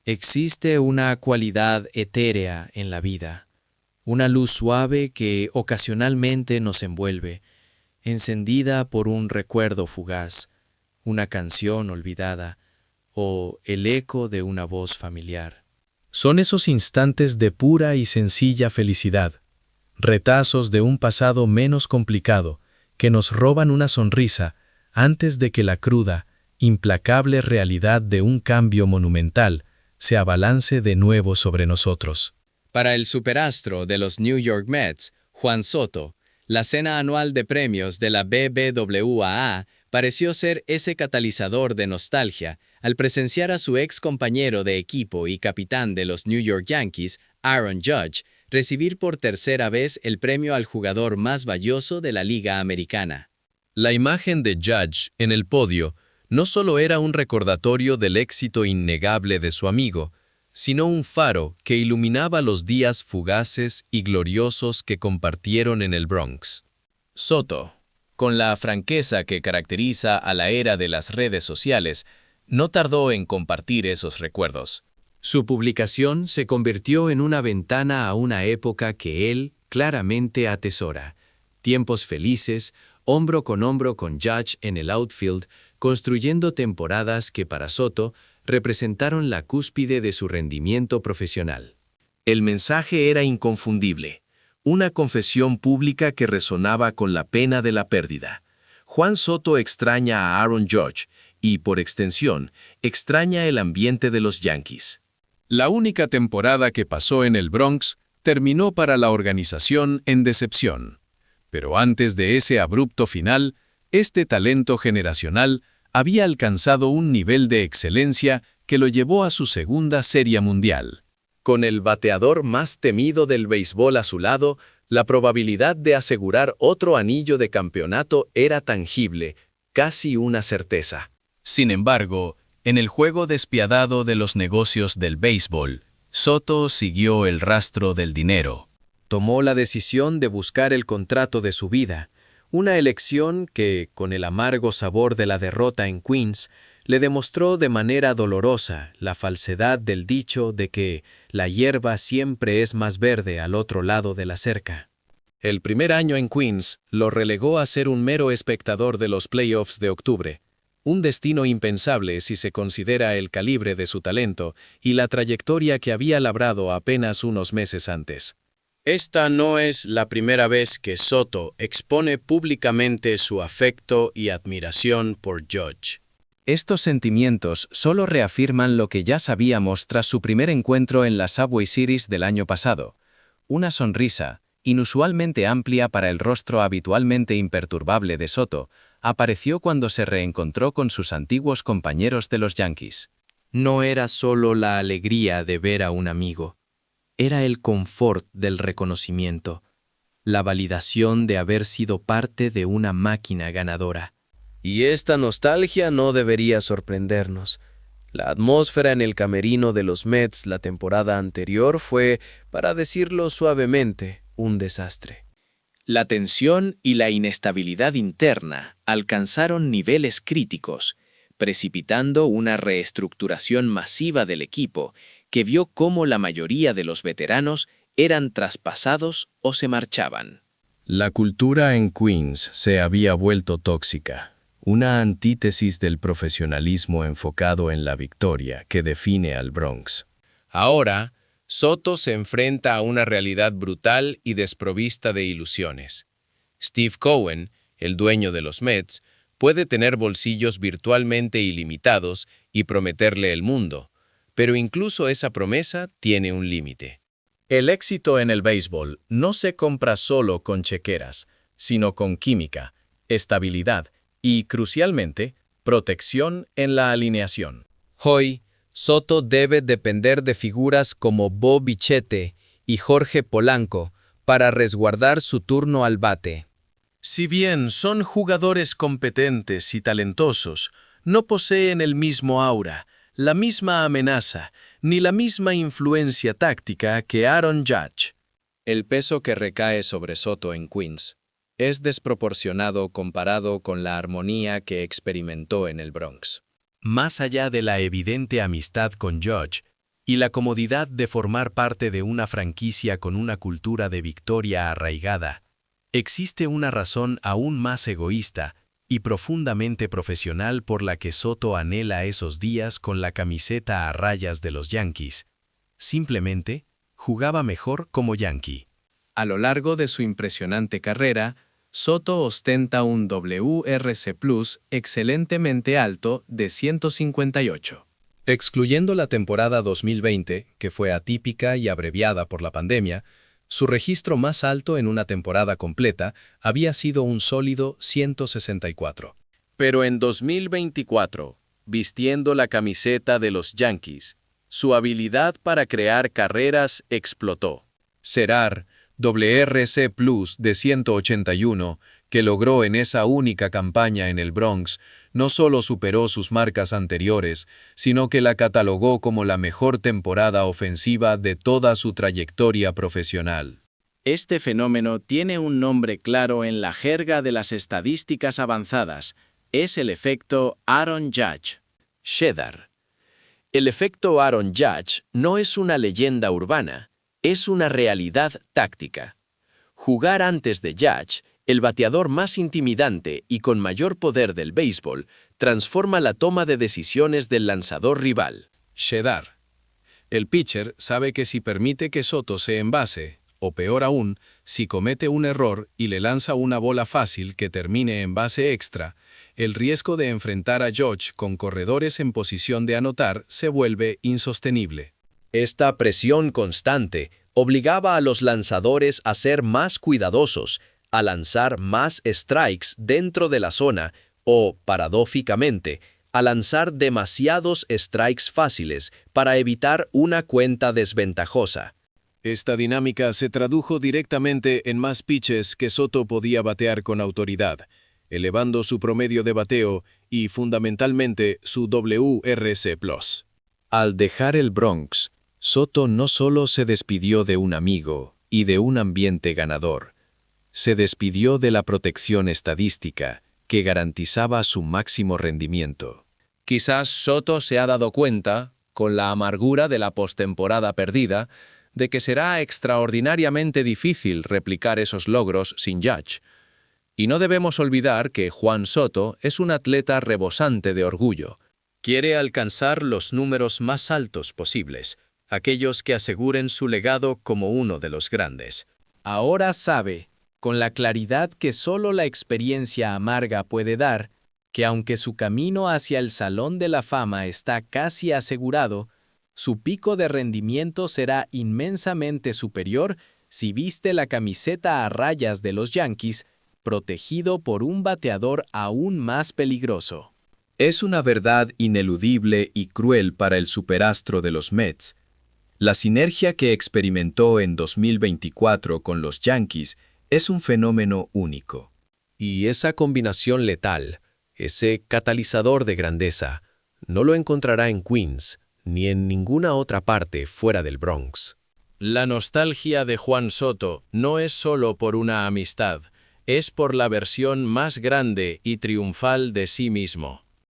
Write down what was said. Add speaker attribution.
Speaker 1: Existe una cualidad etérea en la vida, una luz suave que ocasionalmente nos envuelve, encendida por un recuerdo fugaz, una canción olvidada o el eco de una voz familiar.
Speaker 2: Son esos instantes de pura y sencilla felicidad, retazos de un pasado menos complicado, que nos roban una sonrisa antes de que la cruda, implacable realidad de un cambio monumental se abalance de nuevo sobre nosotros.
Speaker 3: Para el superastro de los New York Mets, Juan Soto, la cena anual de premios de la BBWAA pareció ser ese catalizador de nostalgia al presenciar a su ex compañero de equipo y capitán de los New York Yankees, Aaron Judge, recibir por tercera vez el premio al jugador más valioso de la Liga Americana.
Speaker 4: La imagen de Judge en el podio no solo era un recordatorio del éxito innegable de su amigo, sino un faro que iluminaba los días fugaces y gloriosos que compartieron en el Bronx.
Speaker 3: Soto, con la franqueza que caracteriza a la era de las redes sociales, no tardó en compartir esos recuerdos. Su publicación se convirtió en una ventana a una época que él claramente atesora. Tiempos felices, hombro con Judge en el outfield, construyendo temporadas que para Soto representaron la cúspide de su rendimiento profesional.
Speaker 2: El mensaje era inconfundible, una confesión pública que resonaba con la pena de la pérdida. Juan Soto extraña a Aaron Judge y, por extensión, extraña el ambiente de los Yankees.
Speaker 5: La única temporada que pasó en el Bronx terminó para la organización en decepción. Pero antes de ese abrupto final, este talento generacional había alcanzado un nivel de excelencia que lo llevó a su segunda Serie Mundial.
Speaker 2: Con el bateador más temido del béisbol a su lado, la probabilidad de asegurar otro anillo de campeonato era tangible, casi una certeza.
Speaker 3: Sin embargo, en el juego despiadado de los negocios del béisbol, Soto siguió el rastro del dinero.
Speaker 1: Tomó la decisión de buscar el contrato de su vida, una elección que, con el amargo sabor de la derrota en Queens, le demostró de manera dolorosa la falsedad del dicho de que la hierba siempre es más verde al otro lado de la cerca.
Speaker 2: El primer año en Queens lo relegó a ser un mero espectador de los playoffs de octubre, un destino impensable si se considera el calibre de su talento y la trayectoria que había labrado apenas unos meses antes.
Speaker 1: Esta no es la primera vez que Soto expone públicamente su afecto y admiración por Judge.
Speaker 3: Estos sentimientos solo reafirman lo que ya sabíamos tras su primer encuentro en la Subway Series del año pasado. Una sonrisa, inusualmente amplia para el rostro habitualmente imperturbable de Soto, apareció cuando se reencontró con sus antiguos compañeros de los Yankees.
Speaker 1: No era solo la alegría de ver a un amigo. Era el confort del reconocimiento, la validación de haber sido parte de una máquina ganadora. Y esta nostalgia no debería sorprendernos. La atmósfera en el camerino de los Mets la temporada anterior fue, para decirlo suavemente, un desastre.
Speaker 3: La tensión y la inestabilidad interna alcanzaron niveles críticos, precipitando una reestructuración masiva del equipo que vio cómo la mayoría de los veteranos eran traspasados o se marchaban.
Speaker 4: La cultura en Queens se había vuelto tóxica, una antítesis del profesionalismo enfocado en la victoria que define al Bronx.
Speaker 6: Ahora, Soto se enfrenta a una realidad brutal y desprovista de ilusiones. Steve Cohen, el dueño de los Mets, puede tener bolsillos virtualmente ilimitados y prometerle el mundo, pero incluso esa promesa tiene un límite.
Speaker 2: El éxito en el béisbol no se compra solo con chequeras, sino con química, estabilidad y, crucialmente, protección en la alineación.
Speaker 3: Hoy, Soto debe depender de figuras como Bo Bichette y Jorge Polanco para resguardar su turno al bate.
Speaker 2: Si bien son jugadores competentes y talentosos, no poseen el mismo aura, la misma amenaza, ni la misma influencia táctica que Aaron Judge.
Speaker 3: El peso que recae sobre Soto en Queens es desproporcionado comparado con la armonía que experimentó en el Bronx.
Speaker 1: Más allá de la evidente amistad con Judge,
Speaker 2: y la comodidad de formar parte de una franquicia con una cultura de victoria arraigada, existe una razón aún más egoísta y profundamente profesional por la que Soto anhela esos días con la camiseta a rayas de los Yankees. Simplemente, jugaba mejor como Yankee.
Speaker 3: A lo largo de su impresionante carrera, Soto ostenta un WRC+ excelentemente alto de 158.
Speaker 2: Excluyendo la temporada 2020, que fue atípica y abreviada por la pandemia, su registro más alto en una temporada completa había sido un sólido 164.
Speaker 3: Pero en 2024, vistiendo la camiseta de los Yankees, su habilidad para crear carreras explotó.
Speaker 4: Será WRC+ de 181, que logró en esa única campaña en el Bronx, no solo superó sus marcas anteriores, sino que la catalogó como la mejor temporada ofensiva de toda su trayectoria profesional.
Speaker 3: Este fenómeno tiene un nombre claro en la jerga de las estadísticas avanzadas. Es el efecto Aaron Judge.
Speaker 1: Cheddar. El efecto Aaron Judge no es una leyenda urbana, es una realidad táctica. Jugar antes de Judge, el bateador más intimidante y con mayor poder del béisbol, transforma la toma de decisiones del lanzador rival.
Speaker 2: Cheddar. El pitcher sabe que si permite que Soto se envase, o peor aún, si comete un error y le lanza una bola fácil que termine en base extra, el riesgo de enfrentar a Judge con corredores en posición de anotar se vuelve insostenible.
Speaker 1: Esta presión constante obligaba a los lanzadores a ser más cuidadosos, a lanzar más strikes dentro de la zona o, paradójicamente, a lanzar demasiados strikes fáciles para evitar una cuenta desventajosa.
Speaker 5: Esta dinámica se tradujo directamente en más pitches que Soto podía batear con autoridad, elevando su promedio de bateo y, fundamentalmente, su WRC+.
Speaker 3: Al dejar el Bronx, Soto no solo se despidió de un amigo y de un ambiente ganador, se despidió de la protección estadística que garantizaba su máximo rendimiento. Quizás Soto se ha dado cuenta, con la amargura de la postemporada perdida, de que será extraordinariamente difícil replicar esos logros sin Judge. Y no debemos olvidar que Juan Soto es un atleta rebosante de orgullo.
Speaker 1: Quiere alcanzar los números más altos posibles, aquellos que aseguren su legado como uno de los grandes. Ahora sabe, con la claridad que solo la experiencia amarga puede dar, que aunque su camino hacia el Salón de la Fama está casi asegurado, su pico de rendimiento será inmensamente superior si viste la camiseta a rayas de los Yankees, protegido por un bateador aún más peligroso.
Speaker 3: Es una verdad ineludible y cruel para el superastro de los Mets. La sinergia que experimentó en 2024 con los Yankees es un fenómeno único.
Speaker 1: Y esa combinación letal, ese catalizador de grandeza, no lo encontrará en Queens ni en ninguna otra parte fuera del Bronx.
Speaker 3: La nostalgia de Juan Soto no es solo por una amistad, es por la versión más grande y triunfal de sí mismo.